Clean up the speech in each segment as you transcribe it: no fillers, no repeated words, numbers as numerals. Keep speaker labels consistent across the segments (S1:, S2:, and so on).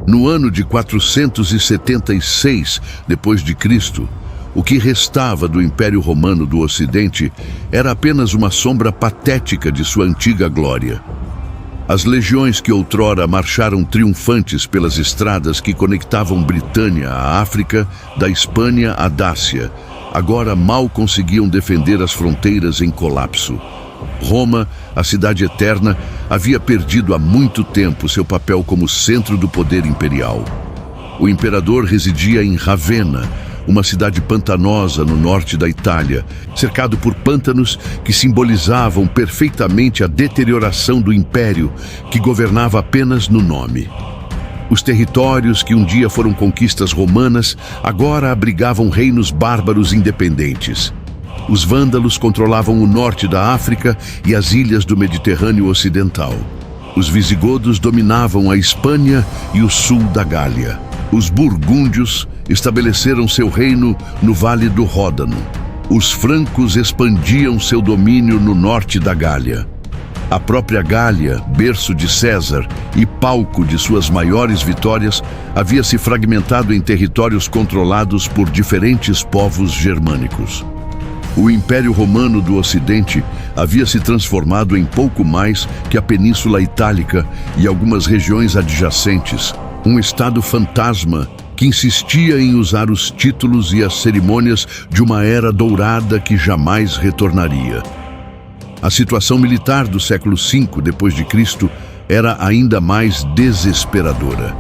S1: No ano de 476 depois de Cristo, o que restava do Império Romano do Ocidente era apenas uma sombra patética de sua antiga glória. As legiões que outrora marcharam triunfantes pelas estradas que conectavam Britânia à África, da Espanha à Dácia, agora mal conseguiam defender as fronteiras em colapso. Roma, a cidade eterna, havia perdido há muito tempo seu papel como centro do poder imperial. O imperador residia em Ravenna, uma cidade pantanosa no norte da Itália, cercado por pântanos que simbolizavam perfeitamente a deterioração do império, que governava apenas no nome. Os territórios que um dia foram conquistas romanas agora abrigavam reinos bárbaros independentes. Os vândalos controlavam o norte da África e as ilhas do Mediterrâneo Ocidental. Os visigodos dominavam a Espanha e o sul da Gália. Os burgúndios estabeleceram seu reino no Vale do Ródano. Os francos expandiam seu domínio no norte da Gália. A própria Gália, berço de César e palco de suas maiores vitórias, havia se fragmentado em territórios controlados por diferentes povos germânicos. O Império Romano do Ocidente havia se transformado em pouco mais que a Península Itálica e algumas regiões adjacentes, um estado fantasma que insistia em usar os títulos e as cerimônias de uma era dourada que jamais retornaria. A situação militar do século V depois de Cristo era ainda mais desesperadora.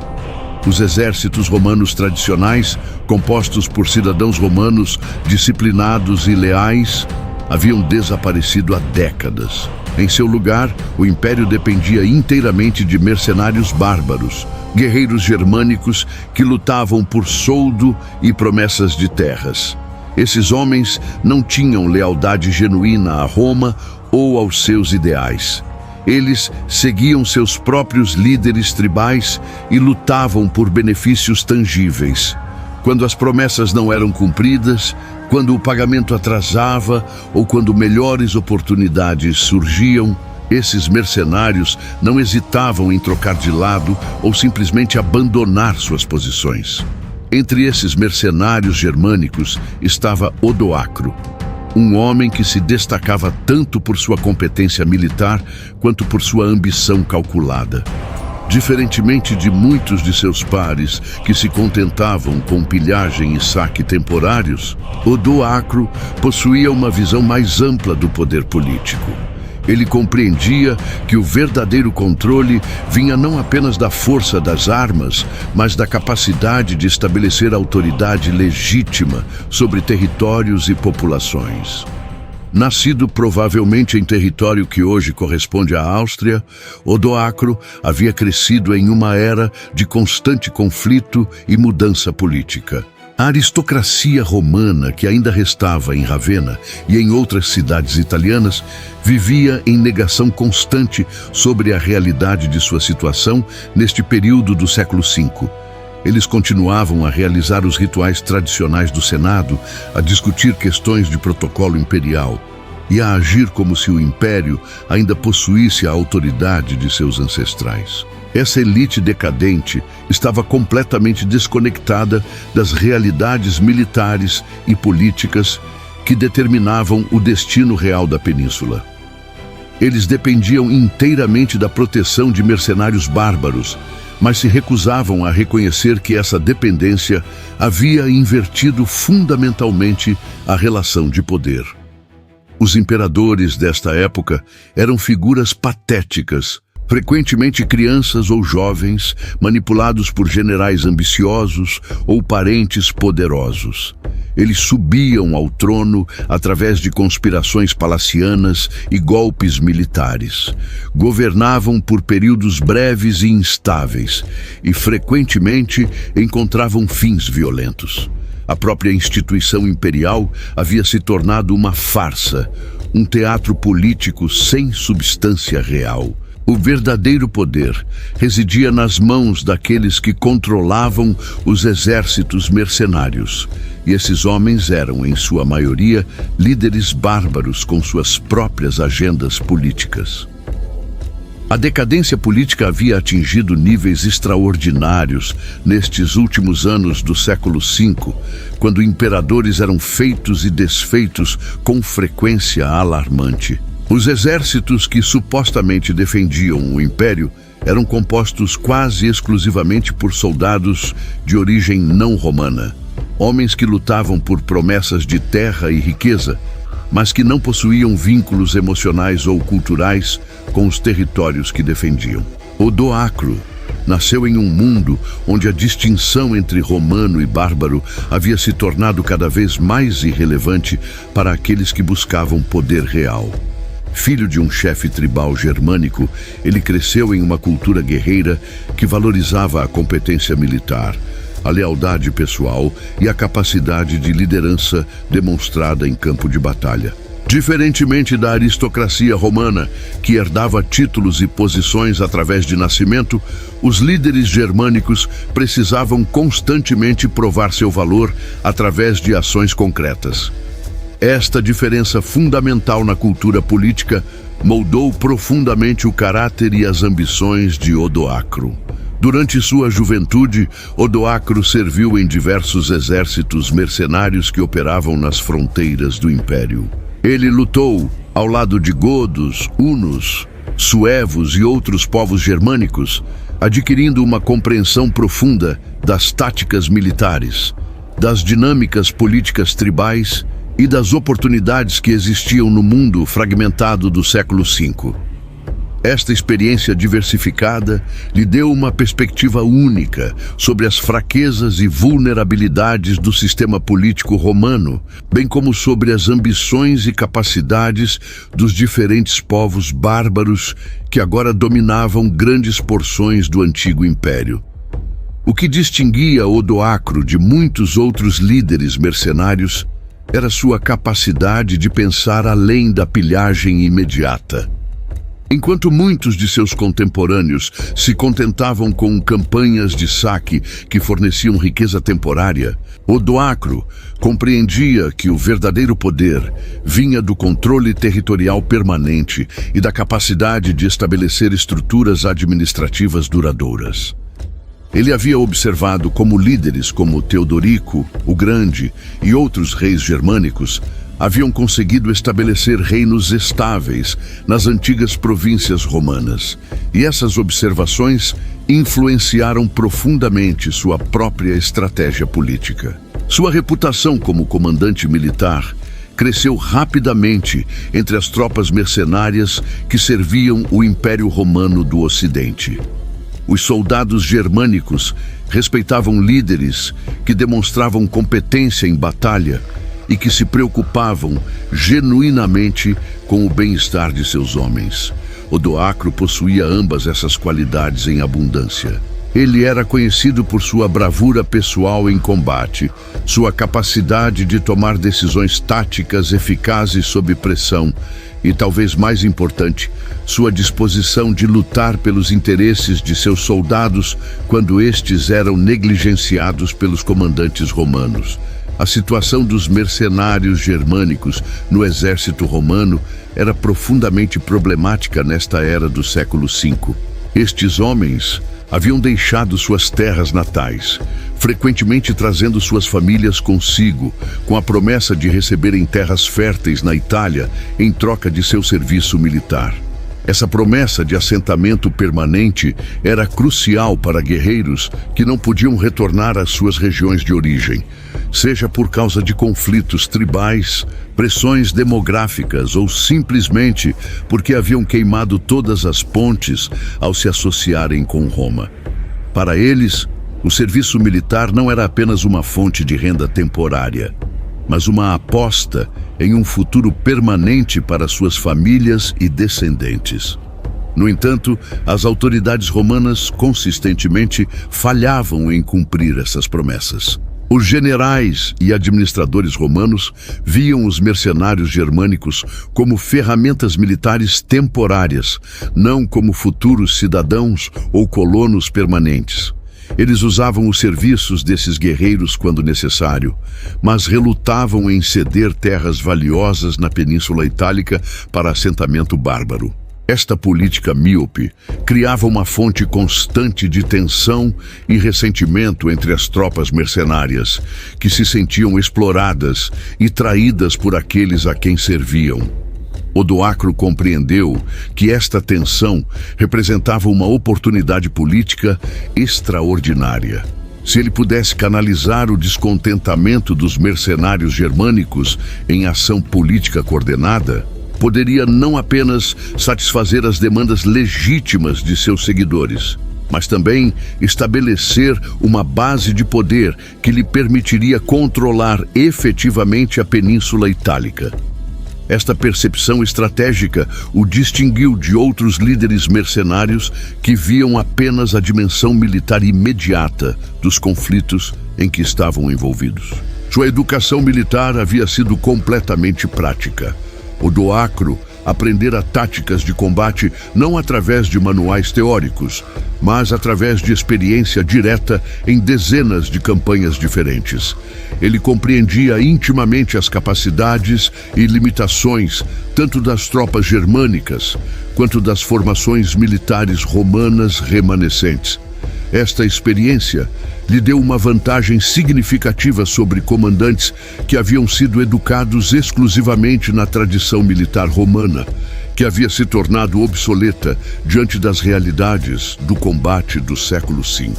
S1: Os exércitos romanos tradicionais, compostos por cidadãos romanos disciplinados e leais, haviam desaparecido há décadas. Em seu lugar, o império dependia inteiramente de mercenários bárbaros, guerreiros germânicos que lutavam por soldo e promessas de terras. Esses homens não tinham lealdade genuína a Roma ou aos seus ideais. Eles seguiam seus próprios líderes tribais e lutavam por benefícios tangíveis. Quando as promessas não eram cumpridas, quando o pagamento atrasava ou quando melhores oportunidades surgiam, esses mercenários não hesitavam em trocar de lado ou simplesmente abandonar suas posições. Entre esses mercenários germânicos estava Odoacro, um homem que se destacava tanto por sua competência militar quanto por sua ambição calculada. Diferentemente de muitos de seus pares que se contentavam com pilhagem e saque temporários, Odoacro possuía uma visão mais ampla do poder político. Ele compreendia que o verdadeiro controle vinha não apenas da força das armas, mas da capacidade de estabelecer autoridade legítima sobre territórios e populações. Nascido provavelmente em território que hoje corresponde à Áustria, Odoacro havia crescido em uma era de constante conflito e mudança política. A aristocracia romana que ainda restava em Ravenna e em outras cidades italianas vivia em negação constante sobre a realidade de sua situação neste período do século V. Eles continuavam a realizar os rituais tradicionais do Senado, a discutir questões de protocolo imperial e a agir como se o império ainda possuísse a autoridade de seus ancestrais. Essa elite decadente estava completamente desconectada das realidades militares e políticas que determinavam o destino real da península. Eles dependiam inteiramente da proteção de mercenários bárbaros, mas se recusavam a reconhecer que essa dependência havia invertido fundamentalmente a relação de poder. Os imperadores desta época eram figuras patéticas, frequentemente crianças ou jovens, manipulados por generais ambiciosos ou parentes poderosos. Eles subiam ao trono através de conspirações palacianas e golpes militares. Governavam por períodos breves e instáveis e, frequentemente, encontravam fins violentos. A própria instituição imperial havia se tornado uma farsa, um teatro político sem substância real. O verdadeiro poder residia nas mãos daqueles que controlavam os exércitos mercenários. E esses homens eram, em sua maioria, líderes bárbaros com suas próprias agendas políticas. A decadência política havia atingido níveis extraordinários nestes últimos anos do século V, quando imperadores eram feitos e desfeitos com frequência alarmante. Os exércitos que supostamente defendiam o império eram compostos quase exclusivamente por soldados de origem não romana, homens que lutavam por promessas de terra e riqueza, mas que não possuíam vínculos emocionais ou culturais com os territórios que defendiam. Odoacro nasceu em um mundo onde a distinção entre romano e bárbaro havia se tornado cada vez mais irrelevante para aqueles que buscavam poder real. Filho de um chefe tribal germânico, ele cresceu em uma cultura guerreira que valorizava a competência militar, a lealdade pessoal e a capacidade de liderança demonstrada em campo de batalha. Diferentemente da aristocracia romana, que herdava títulos e posições através de nascimento, os líderes germânicos precisavam constantemente provar seu valor através de ações concretas. Esta diferença fundamental na cultura política moldou profundamente o caráter e as ambições de Odoacro. Durante sua juventude, Odoacro serviu em diversos exércitos mercenários que operavam nas fronteiras do império. Ele lutou ao lado de godos, hunos, suevos e outros povos germânicos, adquirindo uma compreensão profunda das táticas militares, das dinâmicas políticas tribais e das oportunidades que existiam no mundo fragmentado do século V. Esta experiência diversificada lhe deu uma perspectiva única sobre as fraquezas e vulnerabilidades do sistema político romano, bem como sobre as ambições e capacidades dos diferentes povos bárbaros que agora dominavam grandes porções do antigo império. O que distinguia Odoacro de muitos outros líderes mercenários era sua capacidade de pensar além da pilhagem imediata. Enquanto muitos de seus contemporâneos se contentavam com campanhas de saque que forneciam riqueza temporária, Odoacro compreendia que o verdadeiro poder vinha do controle territorial permanente e da capacidade de estabelecer estruturas administrativas duradouras. Ele havia observado como líderes como Teodorico, o Grande, e outros reis germânicos haviam conseguido estabelecer reinos estáveis nas antigas províncias romanas, e essas observações influenciaram profundamente sua própria estratégia política. Sua reputação como comandante militar cresceu rapidamente entre as tropas mercenárias que serviam o Império Romano do Ocidente. Os soldados germânicos respeitavam líderes que demonstravam competência em batalha e que se preocupavam genuinamente com o bem-estar de seus homens. Odoacro possuía ambas essas qualidades em abundância. Ele era conhecido por sua bravura pessoal em combate, sua capacidade de tomar decisões táticas eficazes sob pressão e, talvez mais importante, sua disposição de lutar pelos interesses de seus soldados quando estes eram negligenciados pelos comandantes romanos. A situação dos mercenários germânicos no exército romano era profundamente problemática nesta era do século V. Estes homens haviam deixado suas terras natais, frequentemente trazendo suas famílias consigo, com a promessa de receberem terras férteis na Itália em troca de seu serviço militar. Essa promessa de assentamento permanente era crucial para guerreiros que não podiam retornar às suas regiões de origem, seja por causa de conflitos tribais, pressões demográficas ou simplesmente porque haviam queimado todas as pontes ao se associarem com Roma. Para eles, o serviço militar não era apenas uma fonte de renda temporária, mas uma aposta em um futuro permanente para suas famílias e descendentes. No entanto, as autoridades romanas consistentemente falhavam em cumprir essas promessas. Os generais e administradores romanos viam os mercenários germânicos como ferramentas militares temporárias, não como futuros cidadãos ou colonos permanentes. Eles usavam os serviços desses guerreiros quando necessário, mas relutavam em ceder terras valiosas na Península Itálica para assentamento bárbaro. Esta política míope criava uma fonte constante de tensão e ressentimento entre as tropas mercenárias, que se sentiam exploradas e traídas por aqueles a quem serviam. Odoacro compreendeu que esta tensão representava uma oportunidade política extraordinária. Se ele pudesse canalizar o descontentamento dos mercenários germânicos em ação política coordenada, poderia não apenas satisfazer as demandas legítimas de seus seguidores, mas também estabelecer uma base de poder que lhe permitiria controlar efetivamente a Península Itálica. Esta percepção estratégica o distinguiu de outros líderes mercenários que viam apenas a dimensão militar imediata dos conflitos em que estavam envolvidos. Sua educação militar havia sido completamente prática. Odoacro aprendera táticas de combate não através de manuais teóricos, mas através de experiência direta em dezenas de campanhas diferentes. Ele compreendia intimamente as capacidades e limitações tanto das tropas germânicas quanto das formações militares romanas remanescentes. Esta experiência lhe deu uma vantagem significativa sobre comandantes que haviam sido educados exclusivamente na tradição militar romana, que havia se tornado obsoleta diante das realidades do combate do século V.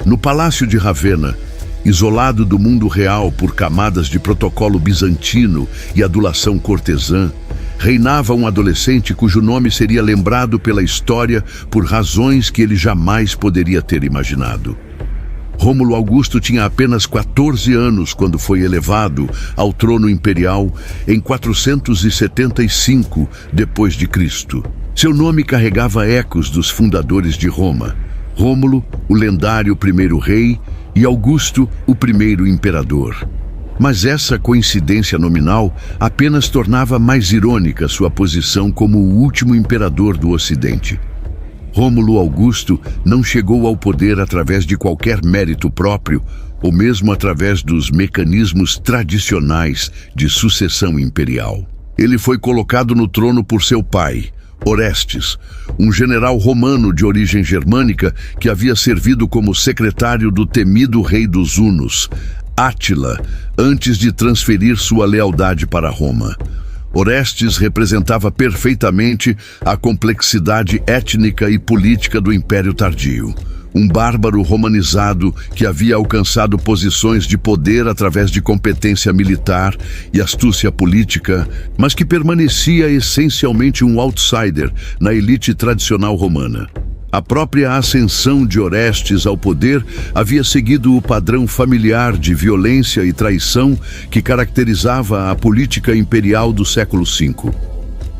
S1: No Palácio de Ravenna, isolado do mundo real por camadas de protocolo bizantino e adulação cortesã, reinava um adolescente cujo nome seria lembrado pela história por razões que ele jamais poderia ter imaginado. Rômulo Augusto tinha apenas 14 anos quando foi elevado ao trono imperial em 475 d.C. Seu nome carregava ecos dos fundadores de Roma: Rômulo, o lendário primeiro rei, e Augusto, o primeiro imperador. Mas essa coincidência nominal apenas tornava mais irônica sua posição como o último imperador do Ocidente. Rômulo Augusto não chegou ao poder através de qualquer mérito próprio, ou mesmo através dos mecanismos tradicionais de sucessão imperial. Ele foi colocado no trono por seu pai, Orestes, um general romano de origem germânica que havia servido como secretário do temido rei dos Hunos, Átila, antes de transferir sua lealdade para Roma. Orestes representava perfeitamente a complexidade étnica e política do Império Tardio. Um bárbaro romanizado que havia alcançado posições de poder através de competência militar e astúcia política, mas que permanecia essencialmente um outsider na elite tradicional romana. A própria ascensão de Orestes ao poder havia seguido o padrão familiar de violência e traição que caracterizava a política imperial do século V.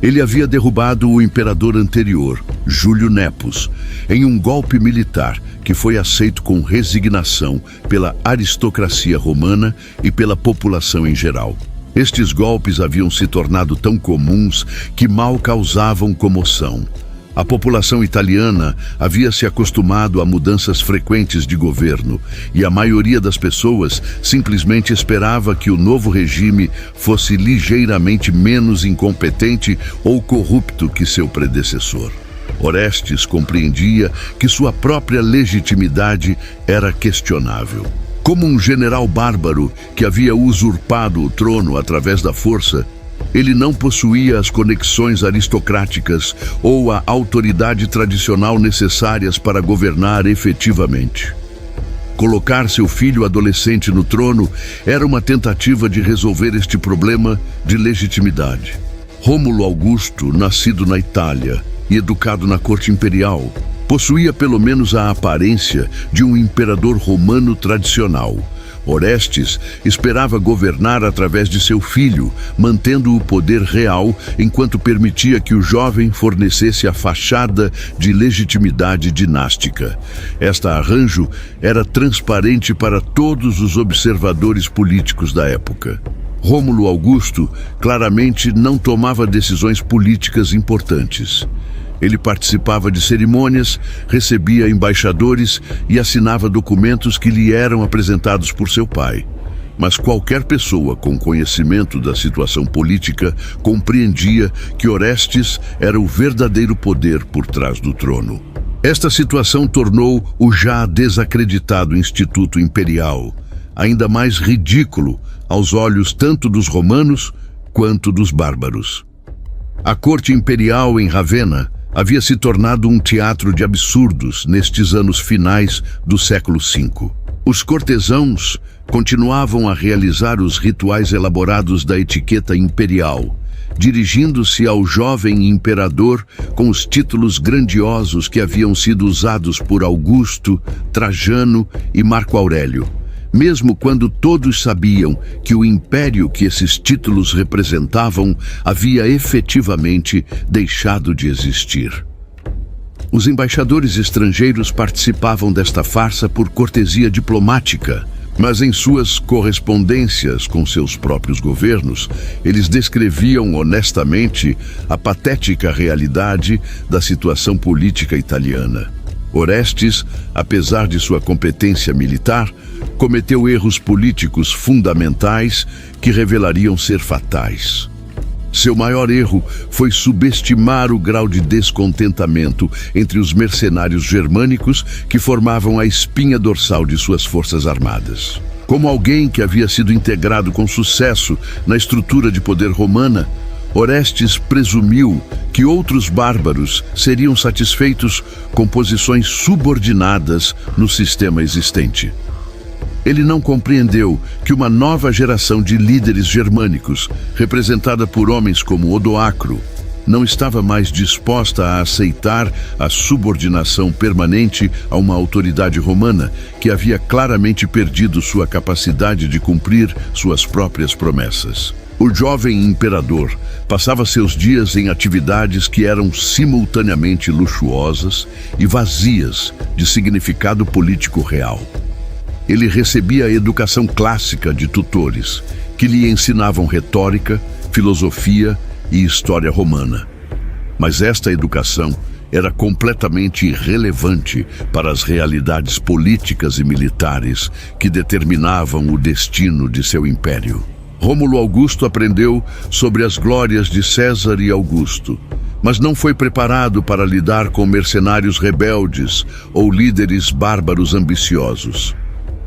S1: Ele havia derrubado o imperador anterior, Júlio Nepos, em um golpe militar que foi aceito com resignação pela aristocracia romana e pela população em geral. Estes golpes haviam se tornado tão comuns que mal causavam comoção. A população italiana havia se acostumado a mudanças frequentes de governo e a maioria das pessoas simplesmente esperava que o novo regime fosse ligeiramente menos incompetente ou corrupto que seu predecessor. Orestes compreendia que sua própria legitimidade era questionável. Como um general bárbaro que havia usurpado o trono através da força, ele não possuía as conexões aristocráticas ou a autoridade tradicional necessárias para governar efetivamente. Colocar seu filho adolescente no trono era uma tentativa de resolver este problema de legitimidade. Rômulo Augusto, nascido na Itália e educado na corte imperial, possuía pelo menos a aparência de um imperador romano tradicional. Orestes esperava governar através de seu filho, mantendo o poder real enquanto permitia que o jovem fornecesse a fachada de legitimidade dinástica. Este arranjo era transparente para todos os observadores políticos da época. Rômulo Augusto claramente não tomava decisões políticas importantes. Ele participava de cerimônias, recebia embaixadores e assinava documentos que lhe eram apresentados por seu pai. Mas qualquer pessoa com conhecimento da situação política compreendia que Orestes era o verdadeiro poder por trás do trono. Esta situação tornou o já desacreditado Instituto Imperial ainda mais ridículo aos olhos tanto dos romanos quanto dos bárbaros. A corte imperial em Ravenna havia se tornado um teatro de absurdos nestes anos finais do século V. Os cortesãos continuavam a realizar os rituais elaborados da etiqueta imperial, dirigindo-se ao jovem imperador com os títulos grandiosos que haviam sido usados por Augusto, Trajano e Marco Aurélio, mesmo quando todos sabiam que o império que esses títulos representavam havia efetivamente deixado de existir. Os embaixadores estrangeiros participavam desta farsa por cortesia diplomática, mas em suas correspondências com seus próprios governos, eles descreviam honestamente a patética realidade da situação política italiana. Orestes, apesar de sua competência militar, cometeu erros políticos fundamentais que revelariam ser fatais. Seu maior erro foi subestimar o grau de descontentamento entre os mercenários germânicos que formavam a espinha dorsal de suas forças armadas. Como alguém que havia sido integrado com sucesso na estrutura de poder romana, Orestes presumiu que outros bárbaros seriam satisfeitos com posições subordinadas no sistema existente. Ele não compreendeu que uma nova geração de líderes germânicos, representada por homens como Odoacro, não estava mais disposta a aceitar a subordinação permanente a uma autoridade romana que havia claramente perdido sua capacidade de cumprir suas próprias promessas. O jovem imperador passava seus dias em atividades que eram simultaneamente luxuosas e vazias de significado político real. Ele recebia a educação clássica de tutores, que lhe ensinavam retórica, filosofia e história romana. Mas esta educação era completamente irrelevante para as realidades políticas e militares que determinavam o destino de seu império. Rômulo Augusto aprendeu sobre as glórias de César e Augusto, mas não foi preparado para lidar com mercenários rebeldes ou líderes bárbaros ambiciosos.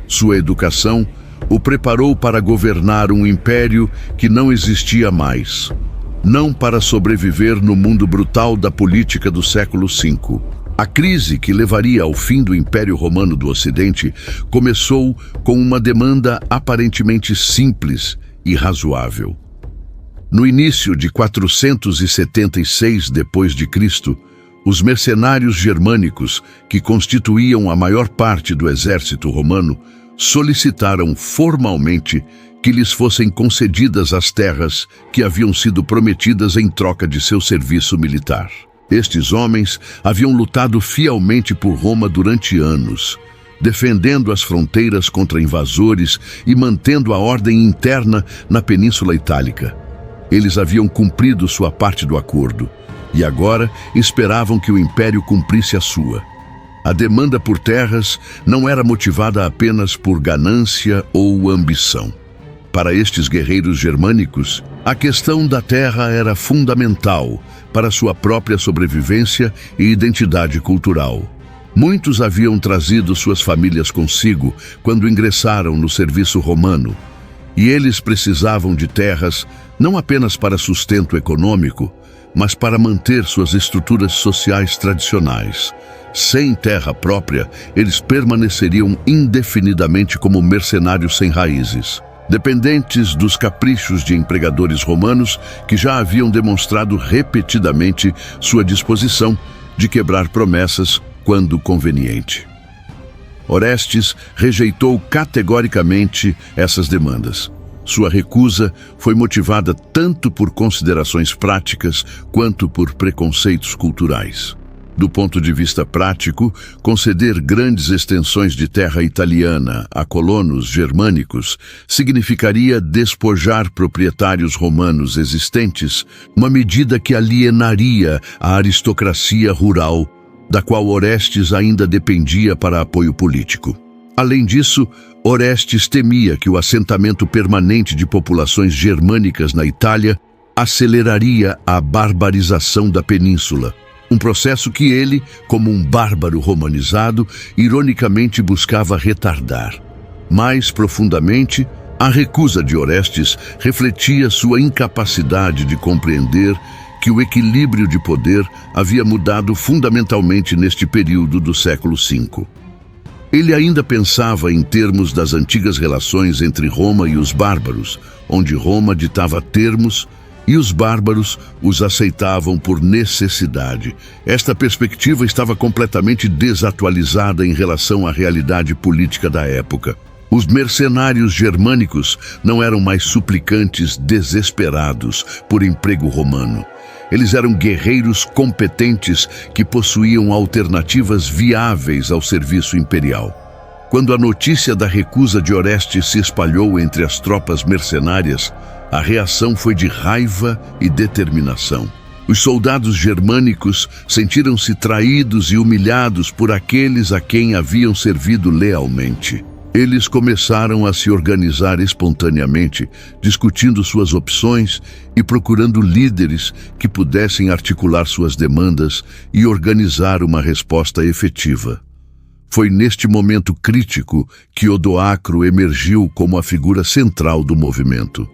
S1: Sua educação o preparou para governar um império que não existia mais, não para sobreviver no mundo brutal da política do século V. A crise que levaria ao fim do Império Romano do Ocidente começou com uma demanda aparentemente simples e razoável. No início de 476 d.C., os mercenários germânicos, que constituíam a maior parte do exército romano, solicitaram formalmente que lhes fossem concedidas as terras que haviam sido prometidas em troca de seu serviço militar. Estes homens haviam lutado fielmente por Roma durante anos, defendendo as fronteiras contra invasores e mantendo a ordem interna na Península Itálica. Eles haviam cumprido sua parte do acordo e agora esperavam que o império cumprisse a sua. A demanda por terras não era motivada apenas por ganância ou ambição. Para estes guerreiros germânicos, a questão da terra era fundamental para sua própria sobrevivência e identidade cultural. Muitos haviam trazido suas famílias consigo quando ingressaram no serviço romano, e eles precisavam de terras não apenas para sustento econômico, mas para manter suas estruturas sociais tradicionais. Sem terra própria, eles permaneceriam indefinidamente como mercenários sem raízes, dependentes dos caprichos de empregadores romanos que já haviam demonstrado repetidamente sua disposição de quebrar promessas quando conveniente. Orestes rejeitou categoricamente essas demandas. Sua recusa foi motivada tanto por considerações práticas quanto por preconceitos culturais. Do ponto de vista prático, conceder grandes extensões de terra italiana a colonos germânicos significaria despojar proprietários romanos existentes, uma medida que alienaria a aristocracia rural, da qual Orestes ainda dependia para apoio político. Além disso, Orestes temia que o assentamento permanente de populações germânicas na Itália aceleraria a barbarização da península, um processo que ele, como um bárbaro romanizado, ironicamente buscava retardar. Mais profundamente, a recusa de Orestes refletia sua incapacidade de compreender que o equilíbrio de poder havia mudado fundamentalmente neste período do século V. Ele ainda pensava em termos das antigas relações entre Roma e os bárbaros, onde Roma ditava termos e os bárbaros os aceitavam por necessidade. Esta perspectiva estava completamente desatualizada em relação à realidade política da época. Os mercenários germânicos não eram mais suplicantes desesperados por emprego romano. Eles eram guerreiros competentes que possuíam alternativas viáveis ao serviço imperial. Quando a notícia da recusa de Orestes se espalhou entre as tropas mercenárias, a reação foi de raiva e determinação. Os soldados germânicos sentiram-se traídos e humilhados por aqueles a quem haviam servido lealmente. Eles começaram a se organizar espontaneamente, discutindo suas opções e procurando líderes que pudessem articular suas demandas e organizar uma resposta efetiva. Foi neste momento crítico que Odoacro emergiu como a figura central do movimento.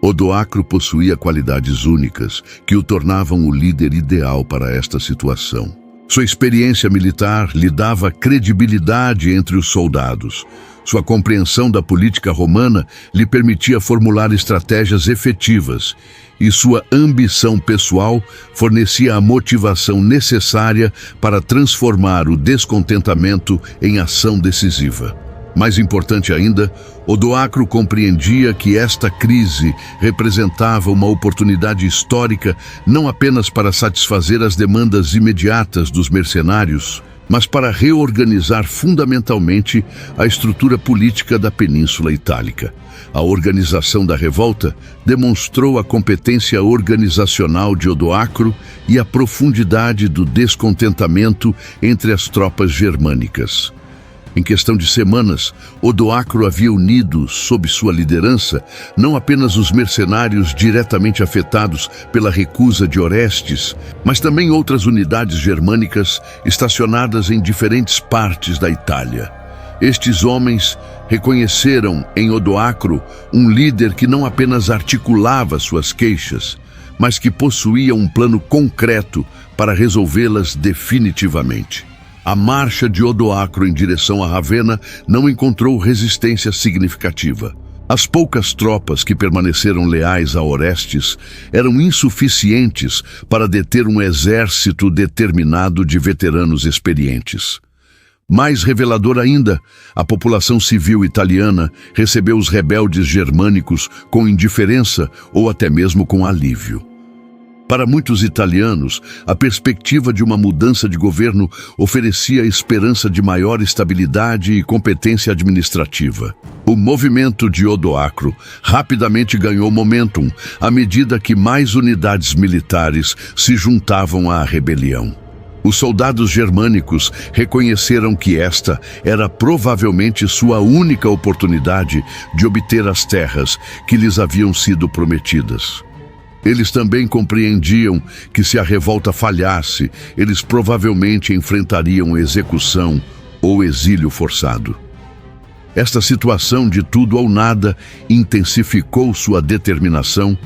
S1: Odoacro possuía qualidades únicas que o tornavam o líder ideal para esta situação. Sua experiência militar lhe dava credibilidade entre os soldados. Sua compreensão da política romana lhe permitia formular estratégias efetivas, e sua ambição pessoal fornecia a motivação necessária para transformar o descontentamento em ação decisiva. Mais importante ainda, Odoacro compreendia que esta crise representava uma oportunidade histórica não apenas para satisfazer as demandas imediatas dos mercenários, mas para reorganizar fundamentalmente a estrutura política da Península Itálica. A organização da revolta demonstrou a competência organizacional de Odoacro e a profundidade do descontentamento entre as tropas germânicas. Em questão de semanas, Odoacro havia unido, sob sua liderança, não apenas os mercenários diretamente afetados pela recusa de Orestes, mas também outras unidades germânicas estacionadas em diferentes partes da Itália. Estes homens reconheceram em Odoacro um líder que não apenas articulava suas queixas, mas que possuía um plano concreto para resolvê-las definitivamente. A marcha de Odoacro em direção a Ravenna não encontrou resistência significativa. As poucas tropas que permaneceram leais a Orestes eram insuficientes para deter um exército determinado de veteranos experientes. Mais revelador ainda, a população civil italiana recebeu os rebeldes germânicos com indiferença ou até mesmo com alívio. Para muitos italianos, a perspectiva de uma mudança de governo oferecia esperança de maior estabilidade e competência administrativa. O movimento de Odoacro rapidamente ganhou momentum à medida que mais unidades militares se juntavam à rebelião. Os soldados germânicos reconheceram que esta era provavelmente sua única oportunidade de obter as terras que lhes haviam sido prometidas. Eles também compreendiam que se a revolta falhasse, eles provavelmente enfrentariam execução ou exílio forçado. Esta situação de tudo ou nada intensificou sua determinação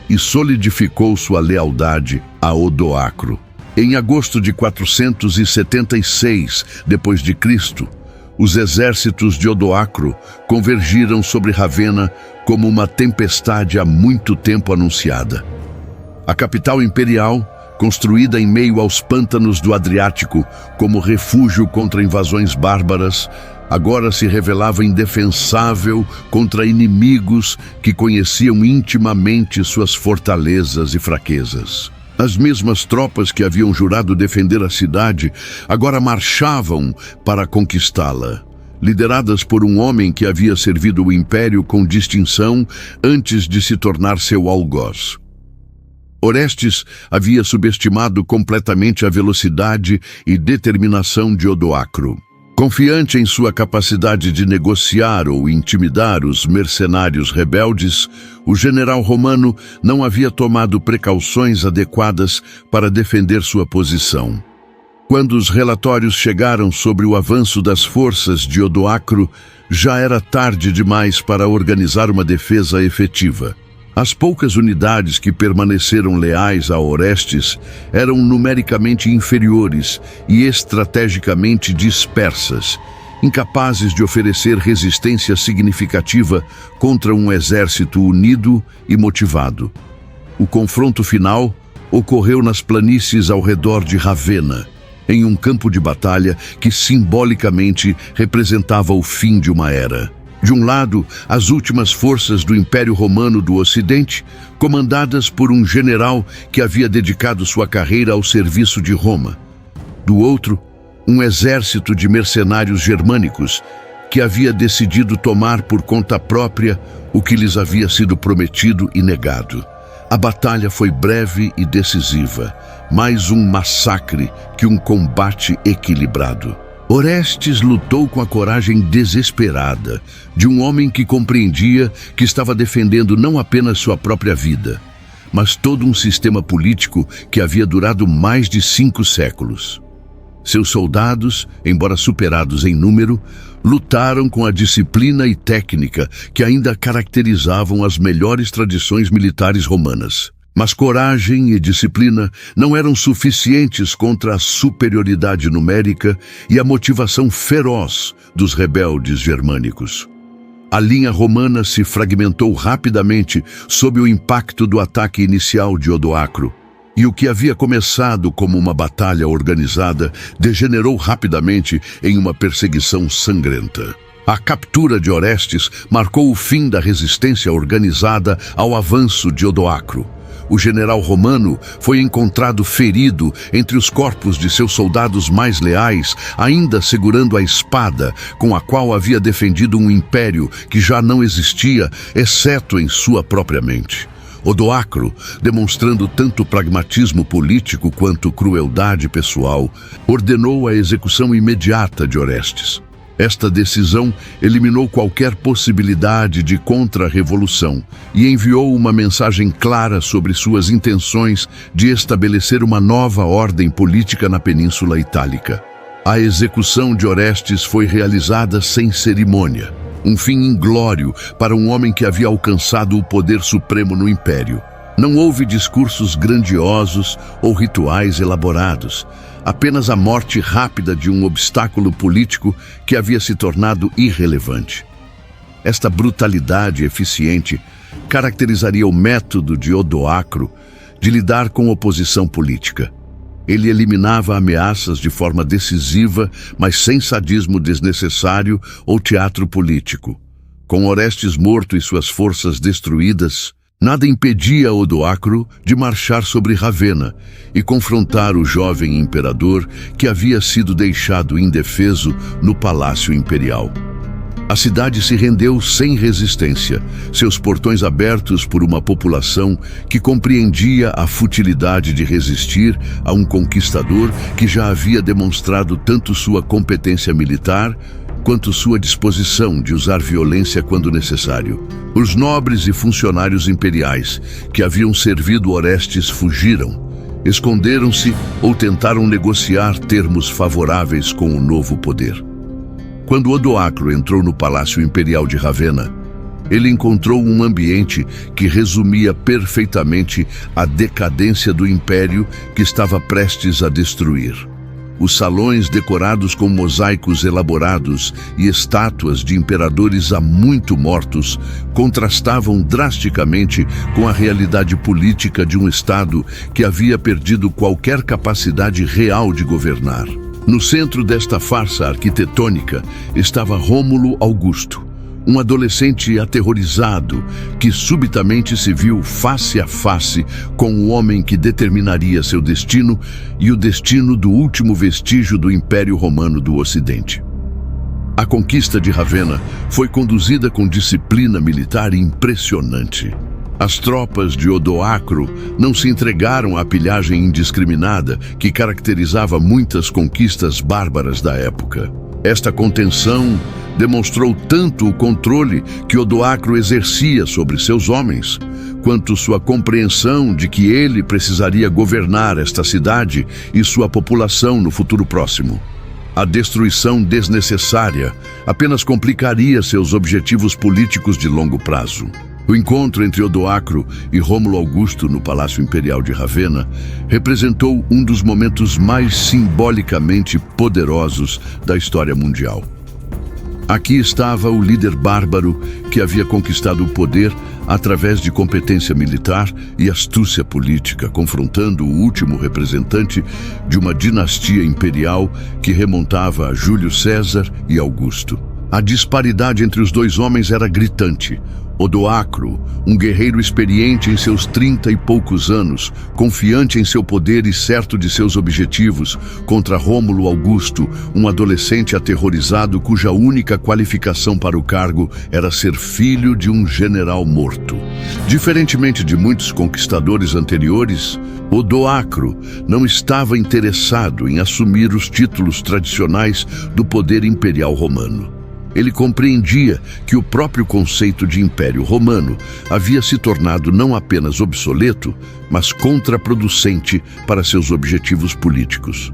S1: e solidificou sua lealdade a Odoacro. Em agosto de 476 d.C., os exércitos de Odoacro convergiram sobre Ravenna como uma tempestade há muito tempo anunciada. A capital imperial, construída em meio aos pântanos do Adriático como refúgio contra invasões bárbaras, agora se revelava indefensável contra inimigos que conheciam intimamente suas fortalezas e fraquezas. As mesmas tropas que haviam jurado defender a cidade agora marchavam para conquistá-la, lideradas por um homem que havia servido o império com distinção antes de se tornar seu algoz. Orestes havia subestimado completamente a velocidade e determinação de Odoacro. Confiante em sua capacidade de negociar ou intimidar os mercenários rebeldes, o general romano não havia tomado precauções adequadas para defender sua posição. Quando os relatórios chegaram sobre o avanço das forças de Odoacro, já era tarde demais para organizar uma defesa efetiva. As poucas unidades que permaneceram leais a Orestes eram numericamente inferiores e estrategicamente dispersas, incapazes de oferecer resistência significativa contra um exército unido e motivado. O confronto final ocorreu nas planícies ao redor de Ravenna, em um campo de batalha que simbolicamente representava o fim de uma era. De um lado, as últimas forças do Império Romano do Ocidente, comandadas por um general que havia dedicado sua carreira ao serviço de Roma. Do outro, um exército de mercenários germânicos que havia decidido tomar por conta própria o que lhes havia sido prometido e negado. A batalha foi breve e decisiva, mais um massacre que um combate equilibrado. Orestes lutou com a coragem desesperada de um homem que compreendia que estava defendendo não apenas sua própria vida, mas todo um sistema político que havia durado mais de 5 séculos. Seus soldados, embora superados em número, lutaram com a disciplina e técnica que ainda caracterizavam as melhores tradições militares romanas. Mas coragem e disciplina não eram suficientes contra a superioridade numérica e a motivação feroz dos rebeldes germânicos. A linha romana se fragmentou rapidamente sob o impacto do ataque inicial de Odoacro, e o que havia começado como uma batalha organizada degenerou rapidamente em uma perseguição sangrenta. A captura de Orestes marcou o fim da resistência organizada ao avanço de Odoacro. O general romano foi encontrado ferido entre os corpos de seus soldados mais leais, ainda segurando a espada com a qual havia defendido um império que já não existia, exceto em sua própria mente. Odoacro, demonstrando tanto pragmatismo político quanto crueldade pessoal, ordenou a execução imediata de Orestes. Esta decisão eliminou qualquer possibilidade de contra-revolução e enviou uma mensagem clara sobre suas intenções de estabelecer uma nova ordem política na Península Itálica. A execução de Orestes foi realizada sem cerimônia, um fim inglório para um homem que havia alcançado o poder supremo no Império. Não houve discursos grandiosos ou rituais elaborados, apenas a morte rápida de um obstáculo político que havia se tornado irrelevante. Esta brutalidade eficiente caracterizaria o método de Odoacro de lidar com oposição política. Ele eliminava ameaças de forma decisiva, mas sem sadismo desnecessário ou teatro político. Com Orestes morto e suas forças destruídas, nada impedia Odoacro de marchar sobre Ravenna e confrontar o jovem imperador que havia sido deixado indefeso no Palácio Imperial. A cidade se rendeu sem resistência, seus portões abertos por uma população que compreendia a futilidade de resistir a um conquistador que já havia demonstrado tanto sua competência militar quanto sua disposição de usar violência quando necessário. Os nobres e funcionários imperiais que haviam servido Orestes fugiram, esconderam-se ou tentaram negociar termos favoráveis com o novo poder. Quando Odoacro entrou no Palácio Imperial de Ravenna, ele encontrou um ambiente que resumia perfeitamente a decadência do império que estava prestes a destruir. Os salões decorados com mosaicos elaborados e estátuas de imperadores há muito mortos contrastavam drasticamente com a realidade política de um Estado que havia perdido qualquer capacidade real de governar. No centro desta farsa arquitetônica estava Rômulo Augusto, um adolescente aterrorizado que subitamente se viu face a face com o homem que determinaria seu destino e o destino do último vestígio do Império Romano do Ocidente. A conquista de Ravenna foi conduzida com disciplina militar impressionante. As tropas de Odoacro não se entregaram à pilhagem indiscriminada que caracterizava muitas conquistas bárbaras da época. Esta contenção demonstrou tanto o controle que Odoacro exercia sobre seus homens, quanto sua compreensão de que ele precisaria governar esta cidade e sua população no futuro próximo. A destruição desnecessária apenas complicaria seus objetivos políticos de longo prazo. O encontro entre Odoacro e Rômulo Augusto no Palácio Imperial de Ravenna representou um dos momentos mais simbolicamente poderosos da história mundial. Aqui estava o líder bárbaro que havia conquistado o poder através de competência militar e astúcia política, confrontando o último representante de uma dinastia imperial que remontava a Júlio César e Augusto. A disparidade entre os dois homens era gritante. Odoacro, um guerreiro experiente em seus 30 e poucos anos, confiante em seu poder e certo de seus objetivos, contra Rômulo Augusto, um adolescente aterrorizado cuja única qualificação para o cargo era ser filho de um general morto. Diferentemente de muitos conquistadores anteriores, Odoacro não estava interessado em assumir os títulos tradicionais do poder imperial romano. Ele compreendia que o próprio conceito de Império Romano havia se tornado não apenas obsoleto, mas contraproducente para seus objetivos políticos.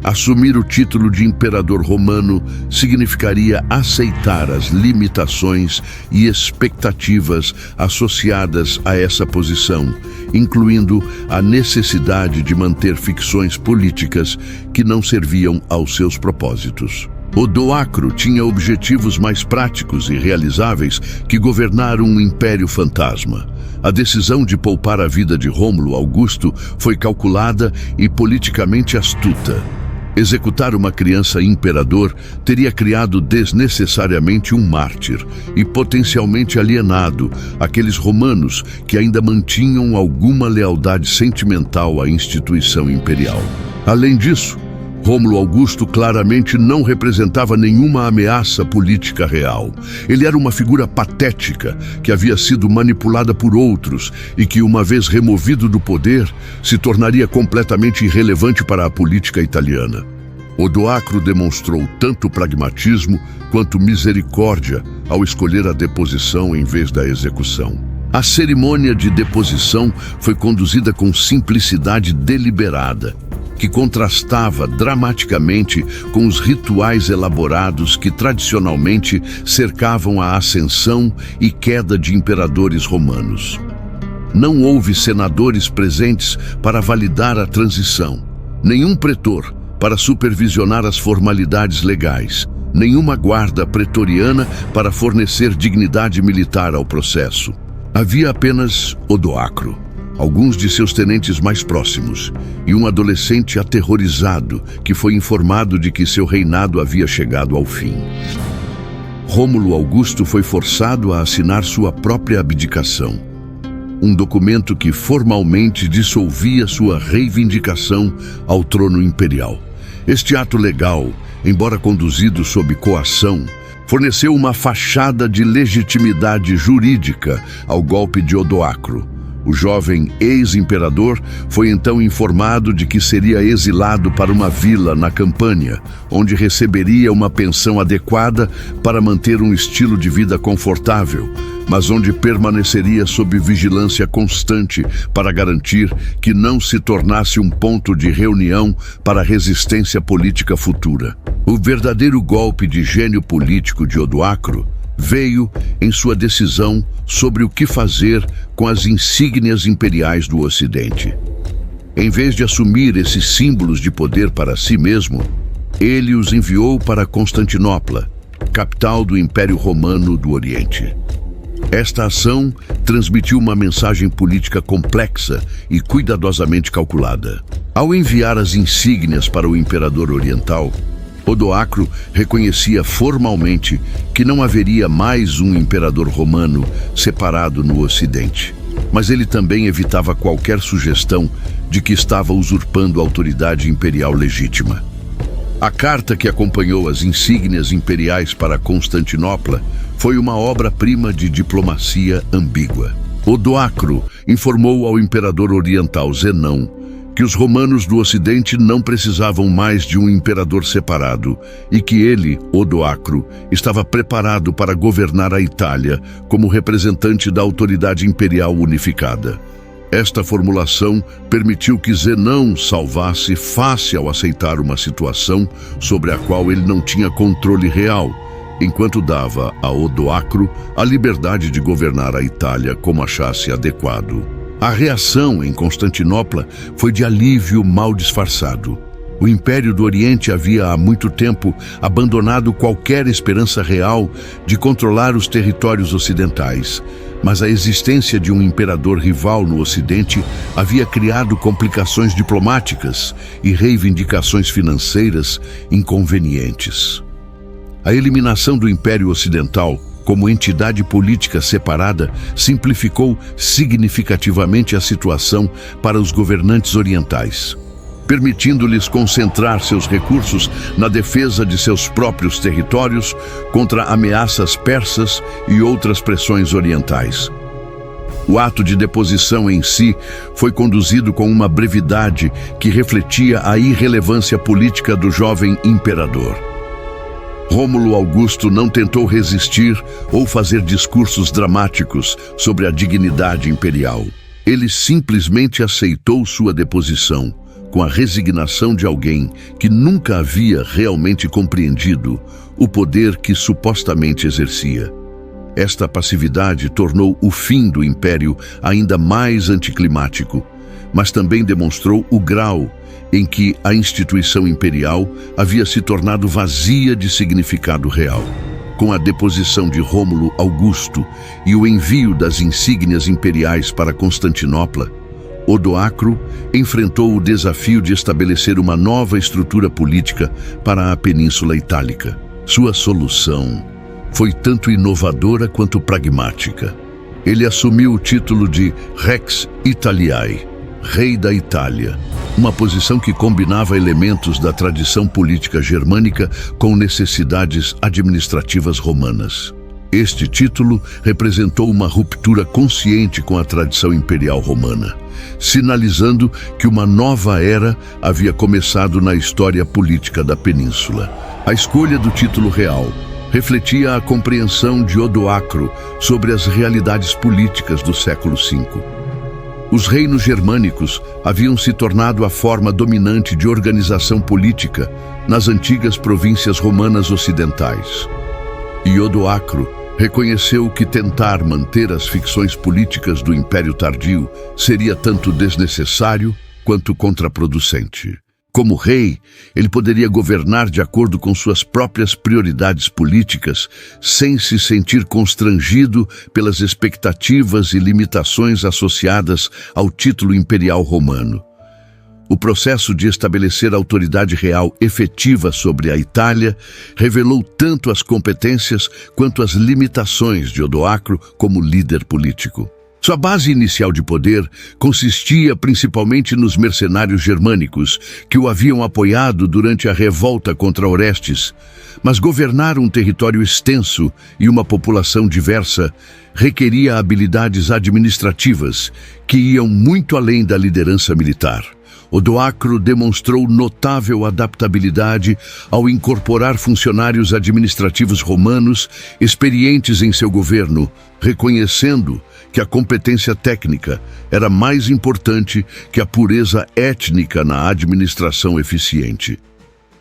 S1: Assumir o título de imperador romano significaria aceitar as limitações e expectativas associadas a essa posição, incluindo a necessidade de manter ficções políticas que não serviam aos seus propósitos. Odoacro tinha objetivos mais práticos e realizáveis que governar um império fantasma. A decisão de poupar a vida de Rômulo Augusto foi calculada e politicamente astuta. Executar uma criança imperador teria criado desnecessariamente um mártir e potencialmente alienado aqueles romanos que ainda mantinham alguma lealdade sentimental à instituição imperial. Além disso, Rômulo Augusto claramente não representava nenhuma ameaça política real. Ele era uma figura patética que havia sido manipulada por outros e que, uma vez removido do poder, se tornaria completamente irrelevante para a política italiana. Odoacro demonstrou tanto pragmatismo quanto misericórdia ao escolher a deposição em vez da execução. A cerimônia de deposição foi conduzida com simplicidade deliberada, que contrastava dramaticamente com os rituais elaborados que tradicionalmente cercavam a ascensão e queda de imperadores romanos. Não houve senadores presentes para validar a transição, nenhum pretor para supervisionar as formalidades legais, nenhuma guarda pretoriana para fornecer dignidade militar ao processo. Havia apenas Odoacro, alguns de seus tenentes mais próximos, e um adolescente aterrorizado que foi informado de que seu reinado havia chegado ao fim. Rômulo Augusto foi forçado a assinar sua própria abdicação, um documento que formalmente dissolvia sua reivindicação ao trono imperial. Este ato legal, embora conduzido sob coação, forneceu uma fachada de legitimidade jurídica ao golpe de Odoacro. O jovem ex-imperador foi então informado de que seria exilado para uma vila na Campânia, onde receberia uma pensão adequada para manter um estilo de vida confortável, mas onde permaneceria sob vigilância constante para garantir que não se tornasse um ponto de reunião para a resistência política futura. O verdadeiro golpe de gênio político de Odoacro veio em sua decisão sobre o que fazer com as insígnias imperiais do Ocidente. Em vez de assumir esses símbolos de poder para si mesmo, ele os enviou para Constantinopla, capital do Império Romano do Oriente. Esta ação transmitiu uma mensagem política complexa e cuidadosamente calculada. Ao enviar as insígnias para o imperador oriental, Odoacro reconhecia formalmente que não haveria mais um imperador romano separado no Ocidente. Mas ele também evitava qualquer sugestão de que estava usurpando a autoridade imperial legítima. A carta que acompanhou as insígnias imperiais para Constantinopla foi uma obra-prima de diplomacia ambígua. Odoacro informou ao imperador oriental Zenão que os romanos do Ocidente não precisavam mais de um imperador separado e que ele, Odoacro, estava preparado para governar a Itália como representante da autoridade imperial unificada. Esta formulação permitiu que Zenão salvasse face ao aceitar uma situação sobre a qual ele não tinha controle real, enquanto dava a Odoacro a liberdade de governar a Itália como achasse adequado. A reação em Constantinopla foi de alívio mal disfarçado. O Império do Oriente havia há muito tempo abandonado qualquer esperança real de controlar os territórios ocidentais, mas a existência de um imperador rival no Ocidente havia criado complicações diplomáticas e reivindicações financeiras inconvenientes. A eliminação do Império Ocidental como entidade política separada simplificou significativamente a situação para os governantes orientais, permitindo-lhes concentrar seus recursos na defesa de seus próprios territórios contra ameaças persas e outras pressões orientais. O ato de deposição em si foi conduzido com uma brevidade que refletia a irrelevância política do jovem imperador. Rômulo Augusto não tentou resistir ou fazer discursos dramáticos sobre a dignidade imperial. Ele simplesmente aceitou sua deposição, com a resignação de alguém que nunca havia realmente compreendido o poder que supostamente exercia. Esta passividade tornou o fim do império ainda mais anticlimático, mas também demonstrou o grau em que a instituição imperial havia se tornado vazia de significado real. Com a deposição de Rômulo Augusto e o envio das insígnias imperiais para Constantinopla, Odoacro enfrentou o desafio de estabelecer uma nova estrutura política para a Península Itálica. Sua solução foi tanto inovadora quanto pragmática. Ele assumiu o título de Rex Italiae, Rei da Itália, uma posição que combinava elementos da tradição política germânica com necessidades administrativas romanas. Este título representou uma ruptura consciente com a tradição imperial romana, sinalizando que uma nova era havia começado na história política da península. A escolha do título real refletia a compreensão de Odoacro sobre as realidades políticas do século V. Os reinos germânicos haviam se tornado a forma dominante de organização política nas antigas províncias romanas ocidentais. E Odoacro reconheceu que tentar manter as ficções políticas do Império Tardio seria tanto desnecessário quanto contraproducente. Como rei, ele poderia governar de acordo com suas próprias prioridades políticas, sem se sentir constrangido pelas expectativas e limitações associadas ao título imperial romano. O processo de estabelecer autoridade real efetiva sobre a Itália revelou tanto as competências quanto as limitações de Odoacro como líder político. Sua base inicial de poder consistia principalmente nos mercenários germânicos que o haviam apoiado durante a revolta contra Orestes, mas governar um território extenso e uma população diversa requeria habilidades administrativas que iam muito além da liderança militar. Odoacro demonstrou notável adaptabilidade ao incorporar funcionários administrativos romanos experientes em seu governo, reconhecendo que a competência técnica era mais importante que a pureza étnica na administração eficiente.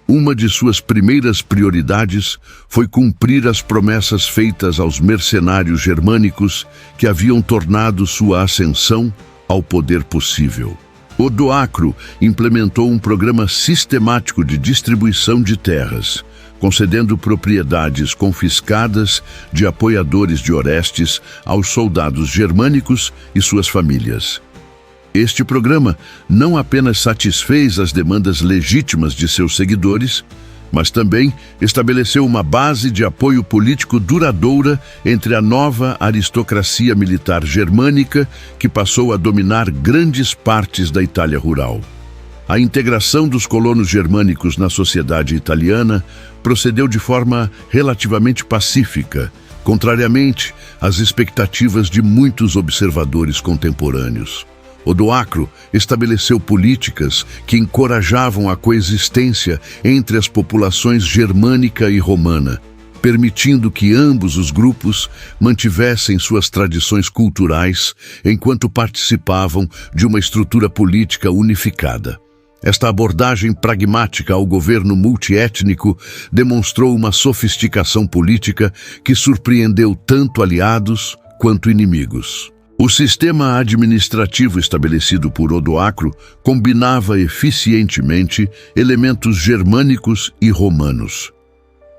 S1: Uma de suas primeiras prioridades foi cumprir as promessas feitas aos mercenários germânicos que haviam tornado sua ascensão ao poder possível. Odoacro implementou um programa sistemático de distribuição de terras, concedendo propriedades confiscadas de apoiadores de Orestes aos soldados germânicos e suas famílias. Este programa não apenas satisfez as demandas legítimas de seus seguidores, mas também estabeleceu uma base de apoio político duradoura entre a nova aristocracia militar germânica que passou a dominar grandes partes da Itália rural. A integração dos colonos germânicos na sociedade italiana procedeu de forma relativamente pacífica, contrariamente às expectativas de muitos observadores contemporâneos. Odoacro estabeleceu políticas que encorajavam a coexistência entre as populações germânica e romana, permitindo que ambos os grupos mantivessem suas tradições culturais enquanto participavam de uma estrutura política unificada. Esta abordagem pragmática ao governo multiétnico demonstrou uma sofisticação política que surpreendeu tanto aliados quanto inimigos. O sistema administrativo estabelecido por Odoacro combinava eficientemente elementos germânicos e romanos.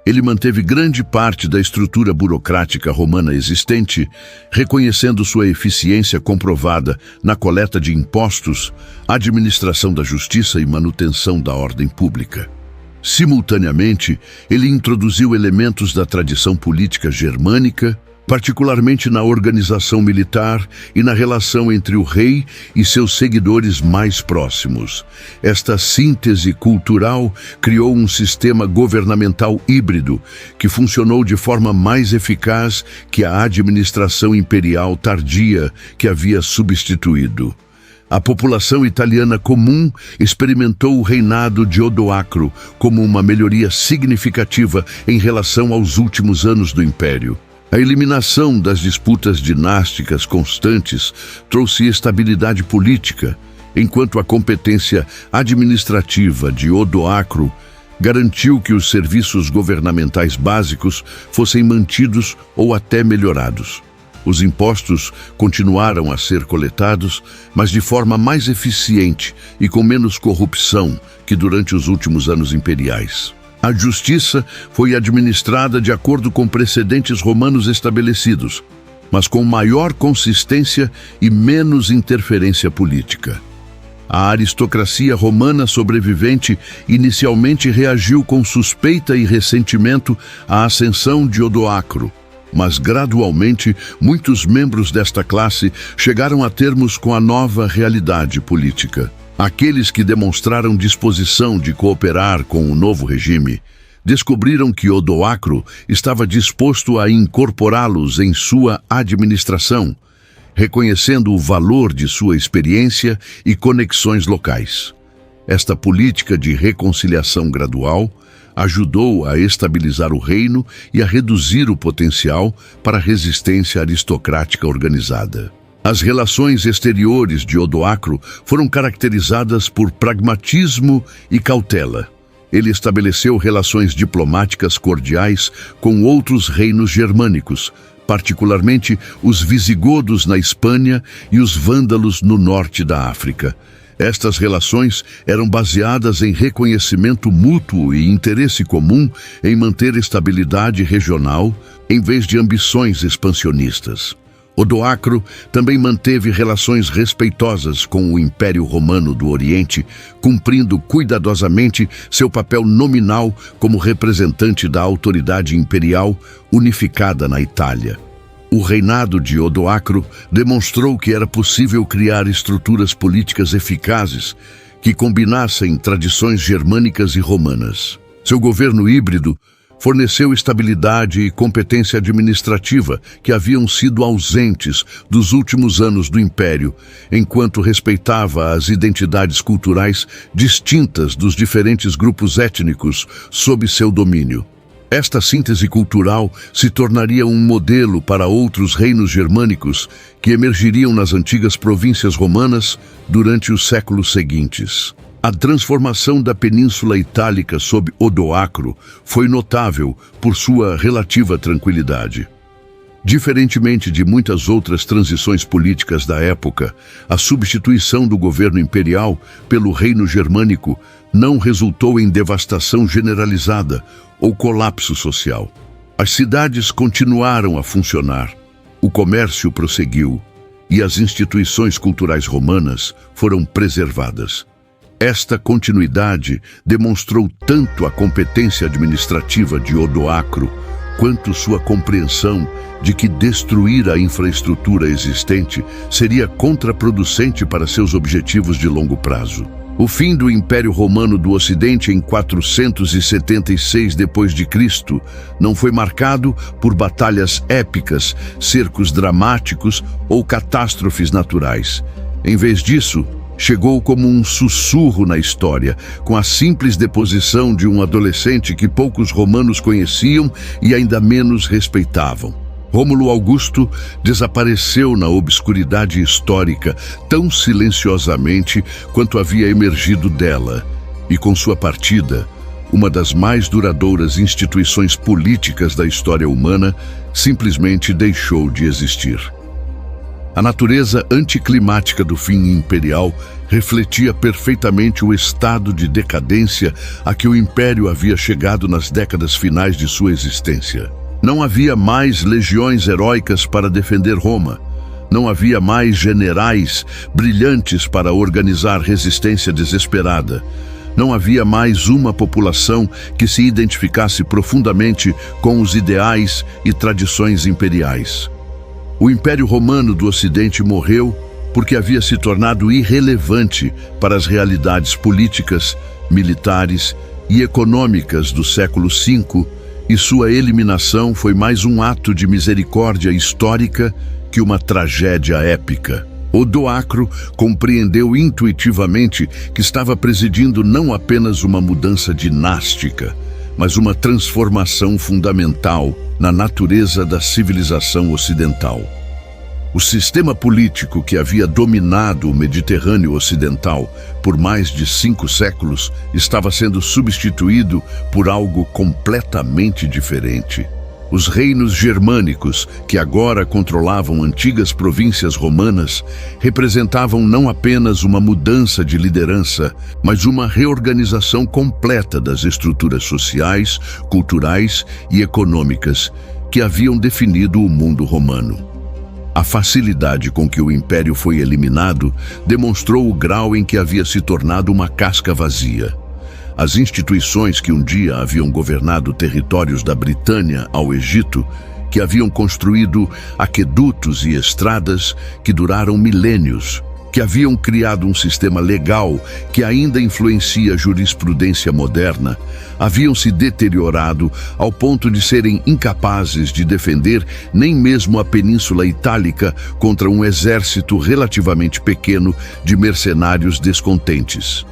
S1: Ele manteve grande parte da estrutura burocrática romana existente, reconhecendo sua eficiência comprovada na coleta de impostos, administração da justiça e manutenção da ordem pública. Simultaneamente, ele introduziu elementos da tradição política germânica, particularmente na organização militar e na relação entre o rei e seus seguidores mais próximos. Esta síntese cultural criou um sistema governamental híbrido que funcionou de forma mais eficaz que a administração imperial tardia que havia substituído. A população italiana comum experimentou o reinado de Odoacro como uma melhoria significativa em relação aos últimos anos do Império. A eliminação das disputas dinásticas constantes trouxe estabilidade política, enquanto a competência administrativa de Odoacro garantiu que os serviços governamentais básicos fossem mantidos ou até melhorados. Os impostos continuaram a ser coletados, mas de forma mais eficiente e com menos corrupção que durante os últimos anos imperiais. A justiça foi administrada de acordo com precedentes romanos estabelecidos, mas com maior consistência e menos interferência política. A aristocracia romana sobrevivente inicialmente reagiu com suspeita e ressentimento à ascensão de Odoacro, mas gradualmente muitos membros desta classe chegaram a termos com a nova realidade política. Aqueles que demonstraram disposição de cooperar com o novo regime descobriram que Odoacro estava disposto a incorporá-los em sua administração, reconhecendo o valor de sua experiência e conexões locais. Esta política de reconciliação gradual ajudou a estabilizar o reino e a reduzir o potencial para a resistência aristocrática organizada. As relações exteriores de Odoacro foram caracterizadas por pragmatismo e cautela. Ele estabeleceu relações diplomáticas cordiais com outros reinos germânicos, particularmente os visigodos na Espanha e os vândalos no norte da África. Estas relações eram baseadas em reconhecimento mútuo e interesse comum em manter estabilidade regional, em vez de ambições expansionistas. Odoacro também manteve relações respeitosas com o Império Romano do Oriente, cumprindo cuidadosamente seu papel nominal como representante da autoridade imperial unificada na Itália. O reinado de Odoacro demonstrou que era possível criar estruturas políticas eficazes que combinassem tradições germânicas e romanas. Seu governo híbrido forneceu estabilidade e competência administrativa que haviam sido ausentes dos últimos anos do Império, enquanto respeitava as identidades culturais distintas dos diferentes grupos étnicos sob seu domínio. Esta síntese cultural se tornaria um modelo para outros reinos germânicos que emergiriam nas antigas províncias romanas durante os séculos seguintes. A transformação da Península Itálica sob Odoacro foi notável por sua relativa tranquilidade. Diferentemente de muitas outras transições políticas da época, a substituição do governo imperial pelo reino germânico não resultou em devastação generalizada ou colapso social. As cidades continuaram a funcionar, o comércio prosseguiu e as instituições culturais romanas foram preservadas. Esta continuidade demonstrou tanto a competência administrativa de Odoacro quanto sua compreensão de que destruir a infraestrutura existente seria contraproducente para seus objetivos de longo prazo. O fim do Império Romano do Ocidente em 476 d.C. não foi marcado por batalhas épicas, cercos dramáticos ou catástrofes naturais. Em vez disso, chegou como um sussurro na história, com a simples deposição de um adolescente que poucos romanos conheciam e ainda menos respeitavam. Rômulo Augusto desapareceu na obscuridade histórica tão silenciosamente quanto havia emergido dela, e com sua partida, uma das mais duradouras instituições políticas da história humana simplesmente deixou de existir. A natureza anticlimática do fim imperial refletia perfeitamente o estado de decadência a que o império havia chegado nas décadas finais de sua existência. Não havia mais legiões heróicas para defender Roma. Não havia mais generais brilhantes para organizar resistência desesperada. Não havia mais uma população que se identificasse profundamente com os ideais e tradições imperiais. O Império Romano do Ocidente morreu porque havia se tornado irrelevante para as realidades políticas, militares e econômicas do século V, e sua eliminação foi mais um ato de misericórdia histórica que uma tragédia épica. Odoacro compreendeu intuitivamente que estava presidindo não apenas uma mudança dinástica, mas uma transformação fundamental na natureza da civilização ocidental. O sistema político que havia dominado o Mediterrâneo Ocidental por mais de 5 séculos estava sendo substituído por algo completamente diferente. Os reinos germânicos, que agora controlavam antigas províncias romanas, representavam não apenas uma mudança de liderança, mas uma reorganização completa das estruturas sociais, culturais e econômicas que haviam definido o mundo romano. A facilidade com que o império foi eliminado demonstrou o grau em que havia se tornado uma casca vazia. As instituições que um dia haviam governado territórios da Britânia ao Egito, que haviam construído aquedutos e estradas que duraram milênios, que haviam criado um sistema legal que ainda influencia a jurisprudência moderna, haviam se deteriorado ao ponto de serem incapazes de defender nem mesmo a Península Itálica contra um exército relativamente pequeno de mercenários descontentes.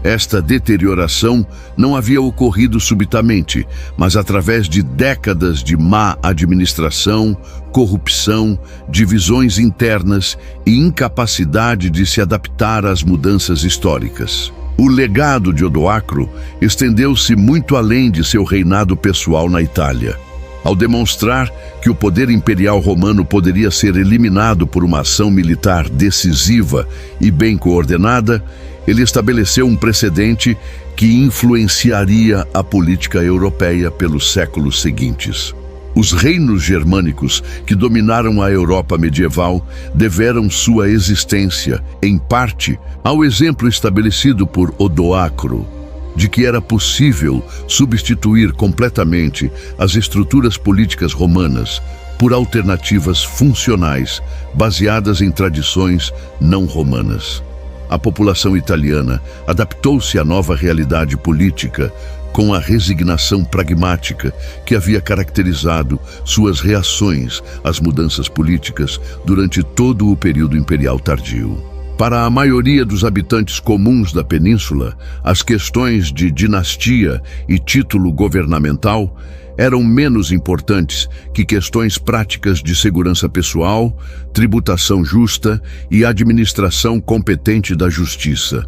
S1: Esta deterioração não havia ocorrido subitamente, mas através de décadas de má administração, corrupção, divisões internas e incapacidade de se adaptar às mudanças históricas. O legado de Odoacro estendeu-se muito além de seu reinado pessoal na Itália. Ao demonstrar que o poder imperial romano poderia ser eliminado por uma ação militar decisiva e bem coordenada, ele estabeleceu um precedente que influenciaria a política europeia pelos séculos seguintes. Os reinos germânicos que dominaram a Europa medieval deveram sua existência, em parte, ao exemplo estabelecido por Odoacro, de que era possível substituir completamente as estruturas políticas romanas por alternativas funcionais baseadas em tradições não romanas. A população italiana adaptou-se à nova realidade política com a resignação pragmática que havia caracterizado suas reações às mudanças políticas durante todo o período imperial tardio. Para a maioria dos habitantes comuns da península, as questões de dinastia e título governamental eram menos importantes que questões práticas de segurança pessoal, tributação justa e administração competente da justiça.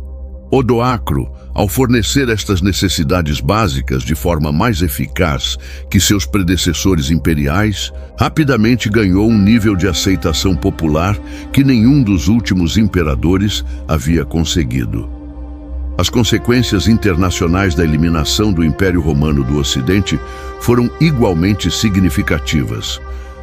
S1: Odoacro, ao fornecer estas necessidades básicas de forma mais eficaz que seus predecessores imperiais, rapidamente ganhou um nível de aceitação popular que nenhum dos últimos imperadores havia conseguido. As consequências internacionais da eliminação do Império Romano do Ocidente foram igualmente significativas.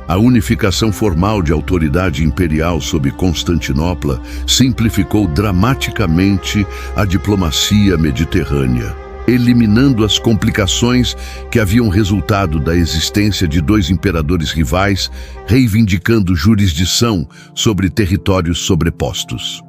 S1: A unificação formal de autoridade imperial sob Constantinopla simplificou dramaticamente a diplomacia mediterrânea, eliminando as complicações que haviam resultado da existência de 2 imperadores rivais reivindicando jurisdição sobre territórios sobrepostos.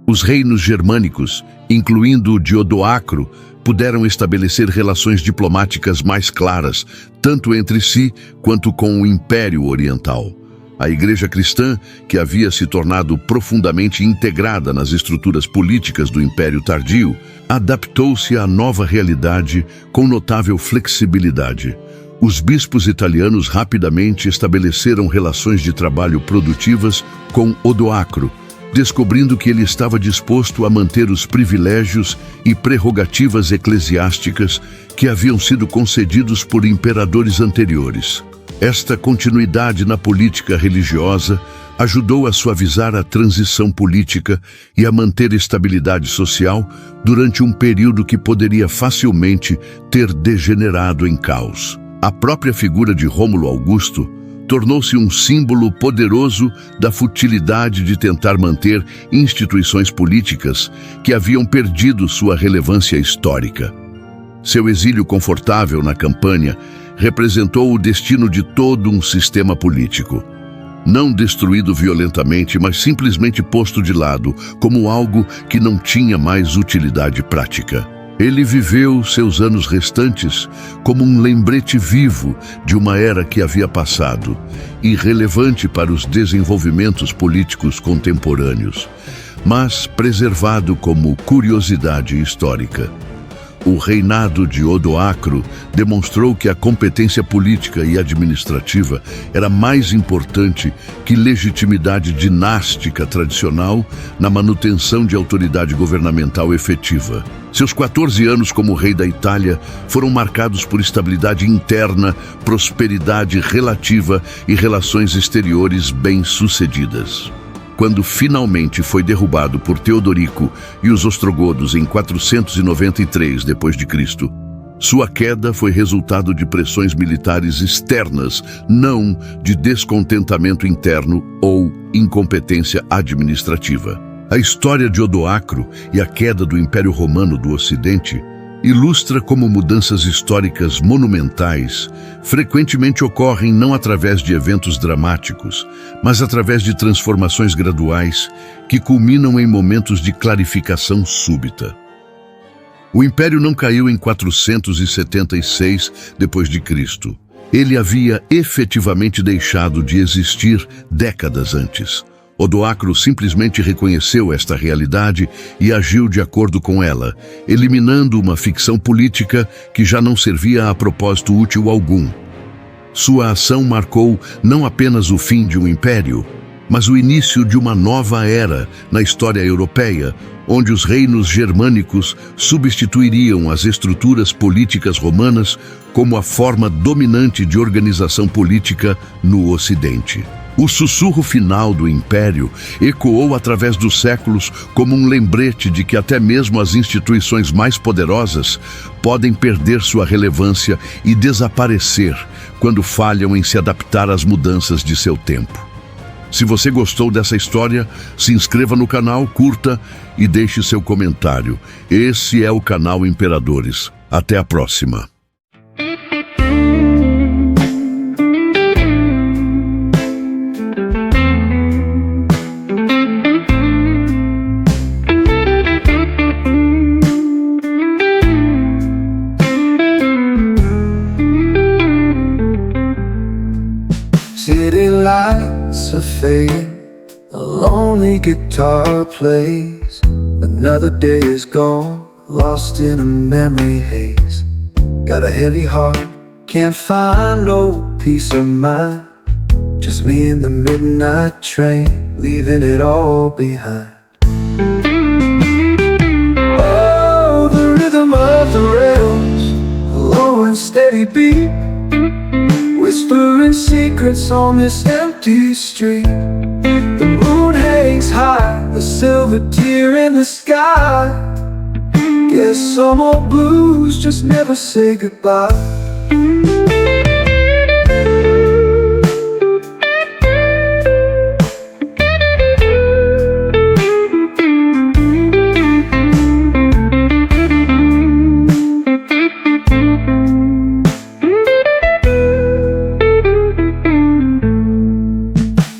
S1: Os reinos germânicos, incluindo o de Odoacro, puderam estabelecer relações diplomáticas mais claras, tanto entre si quanto com o Império Oriental. A Igreja cristã, que havia se tornado profundamente integrada nas estruturas políticas do Império Tardio, adaptou-se à nova realidade com notável flexibilidade. Os bispos italianos rapidamente estabeleceram relações de trabalho produtivas com Odoacro, descobrindo que ele estava disposto a manter os privilégios e prerrogativas eclesiásticas que haviam sido concedidos por imperadores anteriores. Esta continuidade na política religiosa ajudou a suavizar a transição política e a manter estabilidade social durante um período que poderia facilmente ter degenerado em caos. A própria figura de Rômulo Augusto tornou-se um símbolo poderoso da futilidade de tentar manter instituições políticas que haviam perdido sua relevância histórica. Seu exílio confortável na Campânia representou o destino de todo um sistema político. Não destruído violentamente, mas simplesmente posto de lado, como algo que não tinha mais utilidade prática. Ele viveu seus anos restantes como um lembrete vivo de uma era que havia passado, irrelevante para os desenvolvimentos políticos contemporâneos, mas preservado como curiosidade histórica. O reinado de Odoacro demonstrou que a competência política e administrativa era mais importante que legitimidade dinástica tradicional na manutenção de autoridade governamental efetiva. Seus 14 anos como rei da Itália foram marcados por estabilidade interna, prosperidade relativa e relações exteriores bem-sucedidas. Quando finalmente foi derrubado por Teodorico e os ostrogodos em 493 d.C., sua queda foi resultado de pressões militares externas, não de descontentamento interno ou incompetência administrativa. A história de Odoacro e a queda do Império Romano do Ocidente ilustra como mudanças históricas monumentais frequentemente ocorrem não através de eventos dramáticos, mas através de transformações graduais que culminam em momentos de clarificação súbita. O Império não caiu em 476 d.C. Ele havia efetivamente deixado de existir décadas antes. Odoacro simplesmente reconheceu esta realidade e agiu de acordo com ela, eliminando uma ficção política que já não servia a propósito útil algum. Sua ação marcou não apenas o fim de um império, mas o início de uma nova era na história europeia, onde os reinos germânicos substituiriam as estruturas políticas romanas como a forma dominante de organização política no Ocidente. O sussurro final do Império ecoou através dos séculos como um lembrete de que até mesmo as instituições mais poderosas podem perder sua relevância e desaparecer quando falham em se adaptar às mudanças de seu tempo. Se você gostou dessa história, se inscreva no canal, curta e deixe seu comentário. Esse é o canal Imperadores. Até a próxima.
S2: City lights are fading, a lonely guitar plays. Another day is gone, lost in a memory haze. Got a heavy heart, can't find no peace of mind. Just me and the midnight train, leaving it all behind. Oh, the rhythm of the rails, a low and steady beat, whispering secrets on this empty street. The moon hangs high, a silver tear in the sky. Guess some old blues just never say goodbye.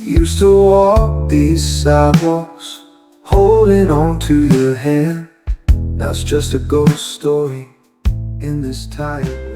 S2: Used to walk these sidewalks, holding on to your hand. Now it's just a ghost story in this tired